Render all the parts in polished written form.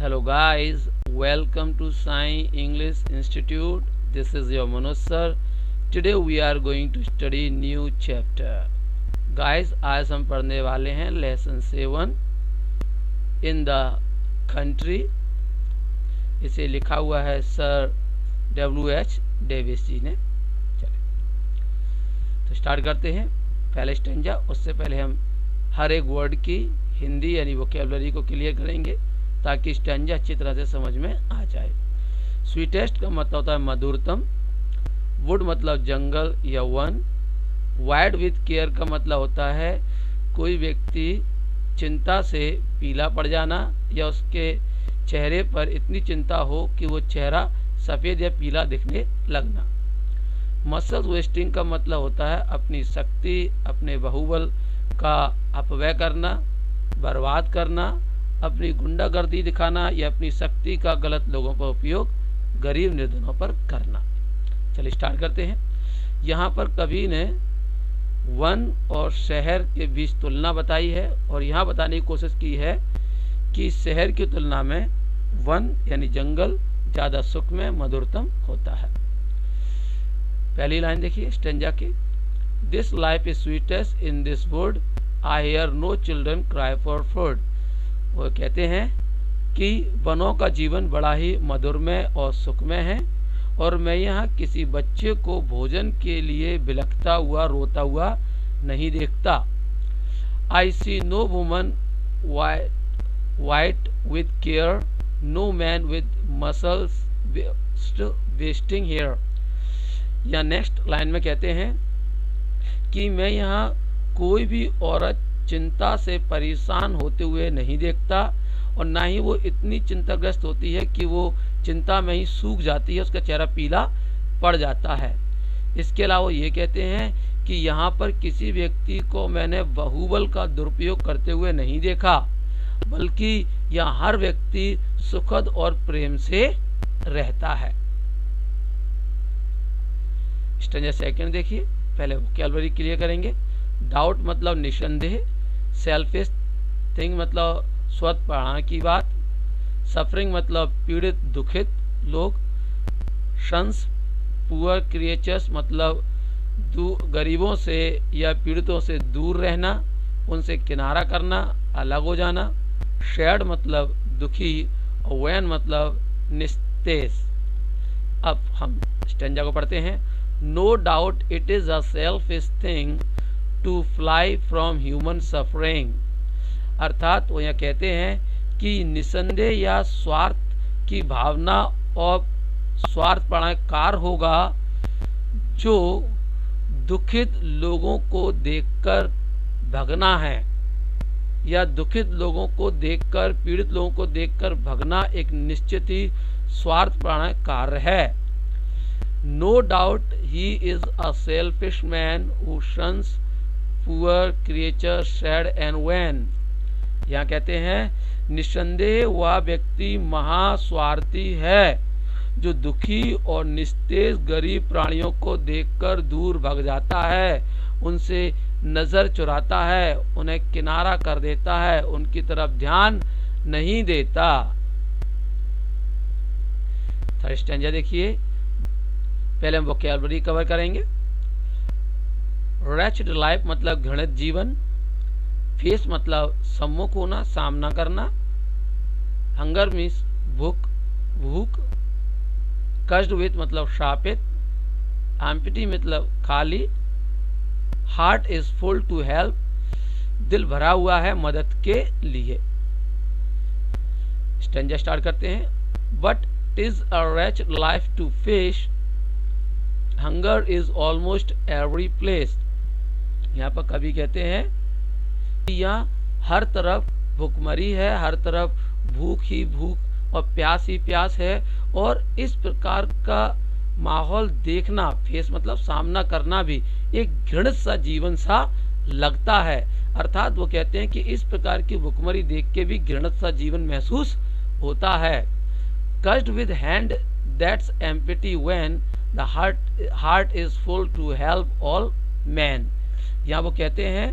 Hello guys, welcome to Sai English Institute. This is your Manoj sir. Today we are going to study new chapter. Guys, आज हम पढ़ने वाले हैं lesson 7 in the country. इसे लिखा हुआ है सर W.H. डेविस जी ने. चलिए तो स्टार्ट करते हैं. पहले स्टेंजा. उससे पहले हम हर एक वर्ड की हिंदी यानी वोकैबुलरी को क्लियर करेंगे ताकि स्टेंजा अच्छी तरह से समझ में आ जाए. स्वीटेस्ट का मतलब होता है मधुरतम. वुड मतलब जंगल या वन. वाइड विथ केयर का मतलब होता है कोई व्यक्ति चिंता से पीला पड़ जाना या उसके चेहरे पर इतनी चिंता हो कि वो चेहरा सफ़ेद या पीला दिखने लगना. मसल्स वेस्टिंग का मतलब होता है अपनी शक्ति अपने बाहुबल का अपव्यय करना, बर्बाद करना, अपनी गुंडागर्दी दिखाना या अपनी शक्ति का गलत लोगों पर उपयोग गरीब निर्धनों पर करना. चलिए स्टार्ट करते हैं. यहाँ पर कवि ने वन और शहर के बीच तुलना बताई है और यहाँ बताने की कोशिश की है कि शहर की तुलना में वन यानी जंगल ज़्यादा सुखमय मधुरतम होता है. पहली लाइन देखिए स्टेंजा की. This life is sweetest in this wood, I hear no children cry for food. वो कहते हैं कि वनों का जीवन बड़ा ही मधुरमय और सुखमय है और मैं यहाँ किसी बच्चे को भोजन के लिए बिलखता हुआ रोता हुआ नहीं देखता. I see no woman white with care, no man with muscles wasting here. या नेक्स्ट लाइन में कहते हैं कि मैं यहाँ कोई भी औरत चिंता से परेशान होते हुए नहीं देखता और ना ही वो इतनी चिंताग्रस्त होती है कि वो चिंता में ही सूख जाती है, उसका चेहरा पीला पड़ जाता है. इसके अलावा ये कहते हैं कि यहाँ पर किसी व्यक्ति को मैंने बाहुबल का दुरुपयोग करते हुए नहीं देखा, बल्कि यहाँ हर व्यक्ति सुखद और प्रेम से रहता है. स्टेंजा सेकंड देखिए. पहले वोकैबुलरी क्लियर करेंगे. डाउट मतलब निसंदेह. सेल्फिश थिंग मतलब स्वत प्राण की बात. सफरिंग मतलब पीड़ित दुखित लोग. शंस पुअर क्रिएचर्स मतलब गरीबों से या पीड़ितों से दूर रहना, उनसे किनारा करना, अलग हो जाना. शेड मतलब दुखी और वैन मतलब निस्तेज. अब हम स्टेंजा को पढ़ते हैं. No doubt it is a selfish thing to fly from human suffering. अर्थात वो यहाँ कहते हैं कि निसंदेह या स्वार्थ की भावना और स्वार्थपरायण होगा जो दुखित लोगों को देखकर भगना है या दुखित लोगों को देखकर पीड़ित लोगों को देखकर भगना एक निश्चित ही स्वार्थपरायण कार्य है. No doubt he is a selfish man who shuns poor creature sad and wan. यहाँ कहते हैं निसंदेह वह व्यक्ति महास्वार्थी है जो दुखी और निस्तेज गरीब प्राणियों को देखकर दूर भग जाता है, उनसे नज़र चुराता है, उन्हें किनारा कर देता है, उनकी तरफ ध्यान नहीं देता. थर्ड स्टेंजा देखिए. पहले हम वोकैबुलरी कवर करेंगे. रैच्ड लाइफ मतलब घृणित जीवन. फेस मतलब सम्मुख होना, सामना करना. हंगर मीन्स भूख. कष्ट विथ मतलब शापित. एम्प्टी मतलब खाली. Heart is full to help. दिल भरा हुआ है मदद के लिए. स्टेंजा स्टार्ट करते हैं. But it is a wretched life to face. Hunger is almost every place. यहाँ पर कवि कहते हैं कि यहाँ हर तरफ भूखमरी है, हर तरफ भूख ही भूख और प्यास ही प्यास है और इस प्रकार का माहौल देखना, फेस मतलब सामना करना भी एक घृणित सा जीवन सा लगता है. अर्थात वो कहते हैं कि इस प्रकार की भूखमरी देख के भी घृणित सा जीवन महसूस होता है. Cursed with hand that's empty when the heart is full to help all man. यहाँ वो कहते हैं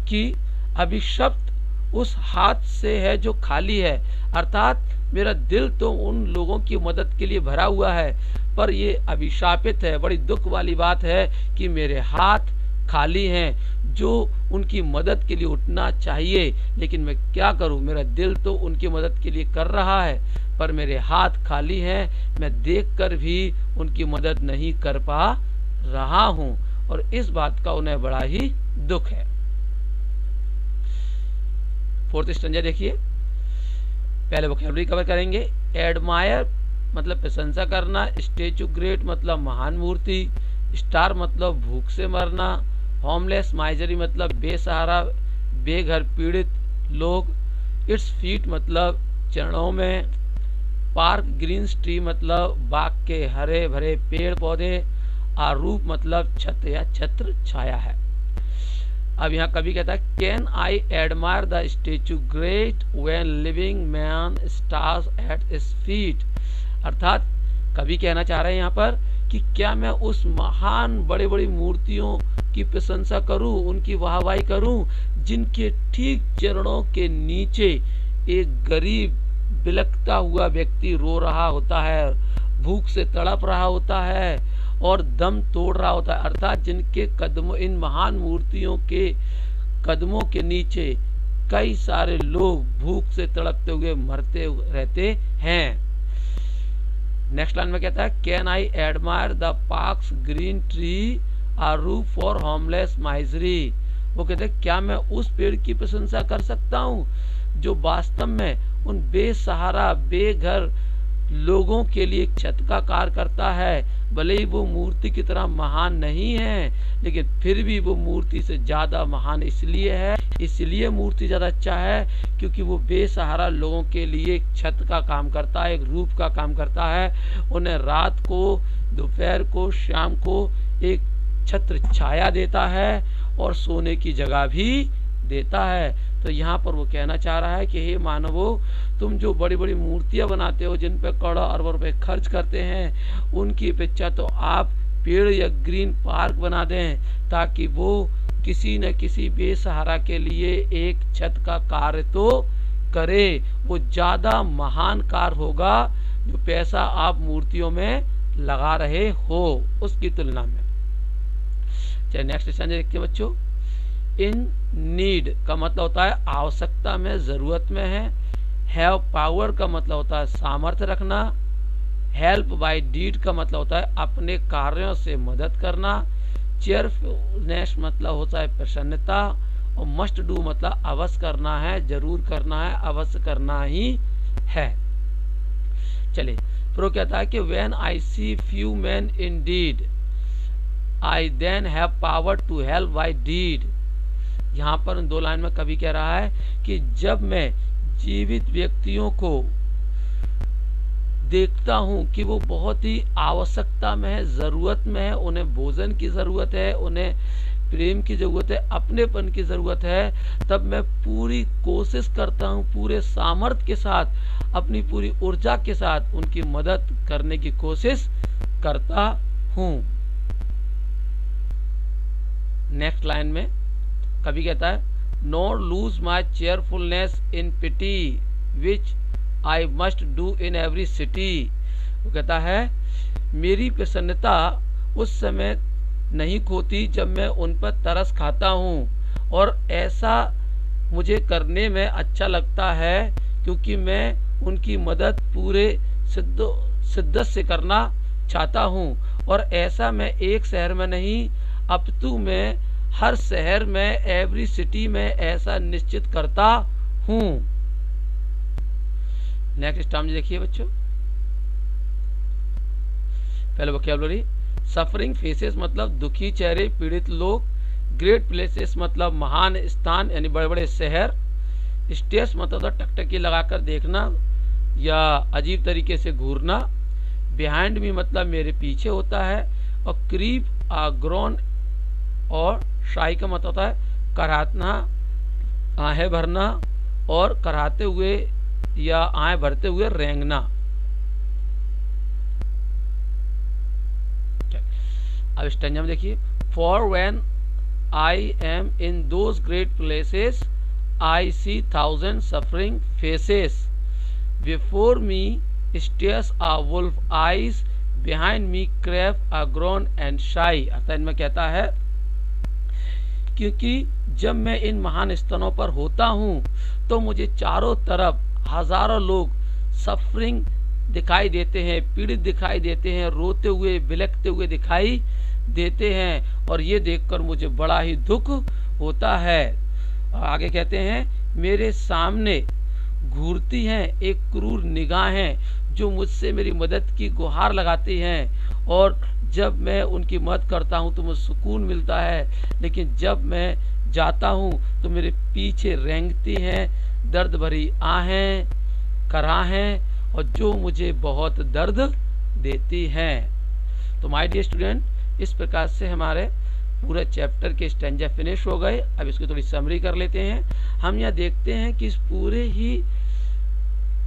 कि अभिशप्त उस हाथ से है जो खाली है, अर्थात मेरा दिल तो उन लोगों की मदद के लिए भरा हुआ है, पर ये अभिशापित है, बड़ी दुख वाली बात है कि मेरे हाथ खाली हैं, जो उनकी मदद के लिए उठना चाहिए, लेकिन मैं क्या करूं, मेरा दिल तो उनकी मदद के लिए कर रहा है, पर मेरे हाथ खाली हैं, मैं देखकर भी उनकी मदद नहीं कर पा रहा हूं, और इस बात का उन्हें बड़ा ही दुख है। फोर्थ स्टैंजा देखिए, पहले वोकैबुलरी कवर करेंगे। एडमायर मतलब प्रशंसा करना, स्टेचू ग्रेट मतलब महान मूर्ति, स्टार मतलब भूख से मरना, होमलेस माइजरी मतलब बेसहारा बेघर पीड़ित लोग, इट्स फीट मतलब चरणों में, पार्क ग्रीन ट्री मतलब बाग के हरे भरे पेड़ पौधे, आरूप मतलब छत या छत्र छाया है। अब यहाँ कवि कहता है, can I admire the statue great when living man stars at its feet, अर्थात कवि कहना चाह रहे हैं यहाँ पर कि क्या मैं उस महान बड़ी बड़ी मूर्तियों की प्रशंसा करूं, उनकी वाहवाही करूं, जिनके ठीक चरणों के नीचे एक गरीब बिलखता हुआ व्यक्ति रो रहा होता है, भूख से तड़प रहा होता है और दम तोड़ रहा होता है, अर्थात जिनके कदमों, इन महान मूर्तियों के कदमों के नीचे कई सारे लोग भूख से तड़पते हुए मरते रहते हैं। नेक्स्ट लाइन में कहता है, can I admire the park's green tree are roof for homeless misery, वो कहते हैं क्या मैं उस पेड़ की प्रशंसा कर सकता हूँ जो वास्तव में उन बेसहारा बेघर लोगों के लिए एक छत का कार्य करता है, भले ही वो मूर्ति की तरह महान नहीं है, लेकिन फिर भी वो मूर्ति से ज्यादा महान इसलिए मूर्ति ज्यादा अच्छा है क्योंकि वो बेसहारा लोगों के लिए एक छत का काम करता है, एक रूप का काम करता है, उन्हें रात को, दोपहर को, शाम को एक छत्र छाया देता है और सोने की जगह भी देता है। तो यहाँ पर वो कहना चाह रहा है कि हे मानवो, तुम जो बड़ी बड़ी मूर्तियां बनाते हो, जिन पे करोड़ों अरबों रुपए खर्च करते हैं, उनकी अपेक्षा तो आप पेड़ या ग्रीन पार्क बना दें, ताकि वो किसी न किसी बेसहारा के लिए एक छत का कार्य तो करे, वो ज्यादा महान कार्य होगा जो पैसा आप मूर्तियों में लगा रहे हो उसकी तुलना में। चलिए नेक्स्ट क्वेश्चन देखते हैं बच्चों। इन नीड का मतलब होता है आवश्यकता में, जरूरत में है। हैव पावर का मतलब होता है सामर्थ्य रखना। हेल्प बाय डीड का मतलब होता है अपने कार्यों से मदद करना। चेयरफुलनेस मतलब होता है प्रसन्नता। और मस्ट डू मतलब अवश्य करना है, जरूर करना है, अवश्य करना ही है। चलिए प्रो कहता है कि when I see few man in deed I then have power to help by deed. यहाँ पर दो लाइन में कवि कह रहा है कि जब मैं जीवित व्यक्तियों को देखता हूँ कि वो बहुत ही आवश्यकता में है, जरूरत में है, उन्हें भोजन की जरूरत है, उन्हें प्रेम की जरूरत है, अपनेपन की जरूरत है, तब मैं पूरी कोशिश करता हूँ, पूरे सामर्थ्य के साथ, अपनी पूरी ऊर्जा के साथ उनकी मदद करने की कोशिश करता हूँ। नेक्स्ट लाइन में कवि कहता है, nor lose my cheerfulness in pity which I must do in every city. वो कहता है मेरी प्रसन्नता उस समय नहीं खोती जब मैं उन पर तरस खाता हूँ, और ऐसा मुझे करने में अच्छा लगता है क्योंकि मैं उनकी मदद पूरे शिद्दत से करना चाहता हूँ, और ऐसा मैं एक शहर में नहीं अपितु मैं हर शहर में, एवरी सिटी में ऐसा निश्चित करता हूँ। नेक्स्ट टर्म देखिए बच्चों, पहले वोकैबुलरी। सफरिंग फेसेस मतलब दुखी चेहरे, पीड़ित लोग। ग्रेट प्लेसेस मतलब महान स्थान यानी बड़े बड़े शहर। स्टेयर्स मतलब टकटकी लगाकर देखना या अजीब तरीके से घूरना। बिहाइंड मी मतलब मेरे पीछे होता है। और क्रीप ग्रोन और शाही का मतलब होता है कराहना, आहें भरना, और कराहते हुए या आहें भरते हुए रेंगना। अब स्टेंजा में देखिए, for when I am in those great places I see thousand suffering faces. Before me stares a wolf eyes, behind me crave a groan and shy। अर्थात इनमें कहता है क्योंकि जब मैं इन महान स्तनों पर होता हूँ तो मुझे चारों तरफ हजारों लोग सफरिंग दिखाई देते हैं, पीड़ित दिखाई देते हैं, रोते हुए बिलखते हुए दिखाई देते हैं, और ये देखकर मुझे बड़ा ही दुख होता है। आगे कहते हैं मेरे सामने घूरती हैं एक क्रूर निगाहें जो मुझसे मेरी मदद की गुहार लगाती हैं, और जब मैं उनकी मदद करता हूं तो मुझे सुकून मिलता है, लेकिन जब मैं जाता हूं तो मेरे पीछे रेंगती हैं दर्द भरी आहें कराहें, और जो मुझे बहुत दर्द देती हैं। तो माय डियर स्टूडेंट, इस प्रकार से हमारे पूरे चैप्टर के स्टैंजा फिनिश हो गए। अब इसकी थोड़ी समरी कर लेते हैं। हम यहाँ देखते हैं कि इस पूरे ही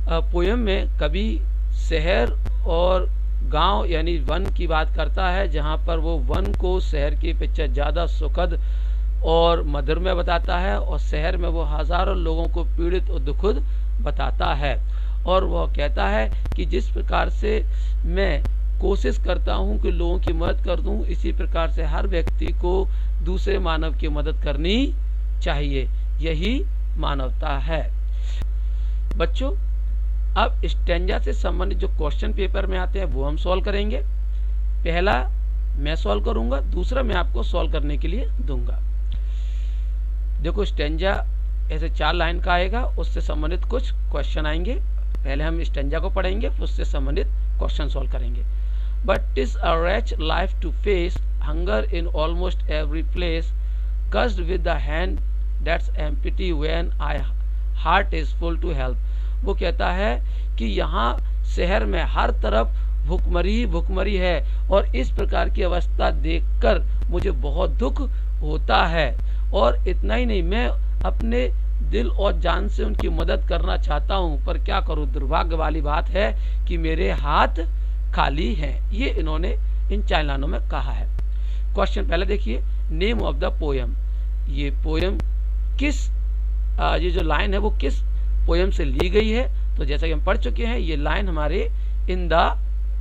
पोयम में कवि शहर और गांव यानी वन की बात करता है, जहाँ पर वो वन को शहर की अपेक्षा ज़्यादा सुखद और मधुरमय बताता है, और शहर में वो हजारों लोगों को पीड़ित और दुखद बताता है। और वह कहता है कि जिस प्रकार से मैं कोशिश करता हूं कि लोगों की मदद कर दूं, इसी प्रकार से हर व्यक्ति को दूसरे मानव की मदद करनी चाहिए, यही मानवता है। बच्चों, अब स्टैंजा से संबंधित जो क्वेश्चन पेपर में आते हैं वो हम सॉल्व करेंगे। पहला मैं सॉल्व करूंगा, दूसरा मैं आपको सॉल्व करने के लिए दूंगा। देखो, स्टैंजा ऐसे 4 लाइन का आएगा, उससे संबंधित कुछ क्वेश्चन आएंगे। पहले हम स्टैंजा को पढ़ेंगे, फिर उससे संबंधित क्वेश्चन सॉल्व करेंगे। But is a wretch life to face hunger in almost every place, cursed with the hand that's empty when I heart is full to help। वो कहता है कि यहाँ शहर में हर तरफ भुखमरी ही भुखमरी है, और इस प्रकार की अवस्था देखकर मुझे बहुत दुख होता है। और इतना ही नहीं, मैं अपने दिल और जान से उनकी मदद करना चाहता हूँ, पर क्या करूँ, दुर्भाग्य वाली बात है कि मेरे हाथ खाली हैं। ये इन्होंने इन 4 लाइनों में कहा है। क्वेश्चन पहले देखिए, नेम ऑफ द पोयम। ये पोयम किस ये जो लाइन है वो किस पोयम से ली गई है? तो जैसा कि हम पढ़ चुके हैं, ये लाइन हमारे इन द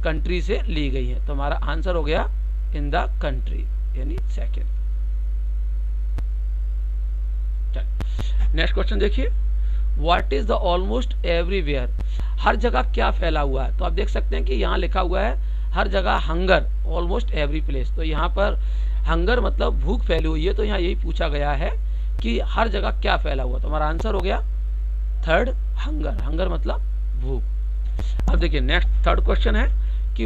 कंट्री से ली गई है। तो हमारा आंसर हो गया इन द कंट्री, यानी सेकंड। नेक्स्ट क्वेश्चन देखिए, what is the almost everywhere. हर जगह क्या फैला हुआ है? तो आप देख सकते हैं कि यहाँ लिखा हुआ है हर जगह हंगर, ऑलमोस्ट एवरी प्लेस। तो यहाँ पर हंगर मतलब भूख फैली हुई है, तो यहाँ यही पूछा गया है कि हर जगह क्या फैला हुआ। तो हमारा आंसर हो गया थर्ड, हंगर। हंगर मतलब भूख। अब देखिए नेक्स्ट थर्ड क्वेश्चन है कि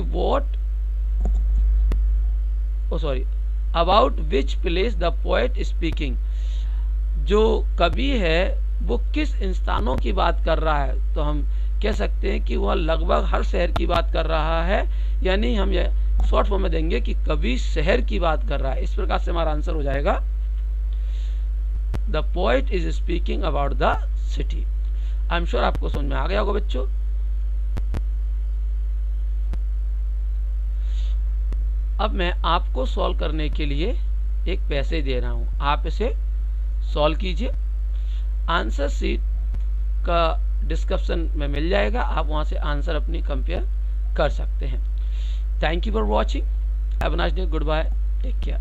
about which place the poet speaking. जो कवि है वो किस स्थानों की बात कर रहा है? तो हम कह सकते हैं कि वह लगभग हर शहर की बात कर रहा है, यानी हम ये शॉर्ट फॉर्म में देंगे कि कवि शहर की बात कर रहा है। इस प्रकार से हमारा आंसर हो जाएगा the poet is speaking about the city. I am sure आपको समझ में आ गया होगा बच्चों। अब मैं आपको सॉल्व करने के लिए एक पैसे दे रहा हूं, आप इसे सॉल्व कीजिए। आंसर शीट का डिस्क्रिप्शन में मिल जाएगा, आप वहां से आंसर अपनी कंपेयर कर सकते हैं। Thank you for watching, have a nice day, goodbye, take care.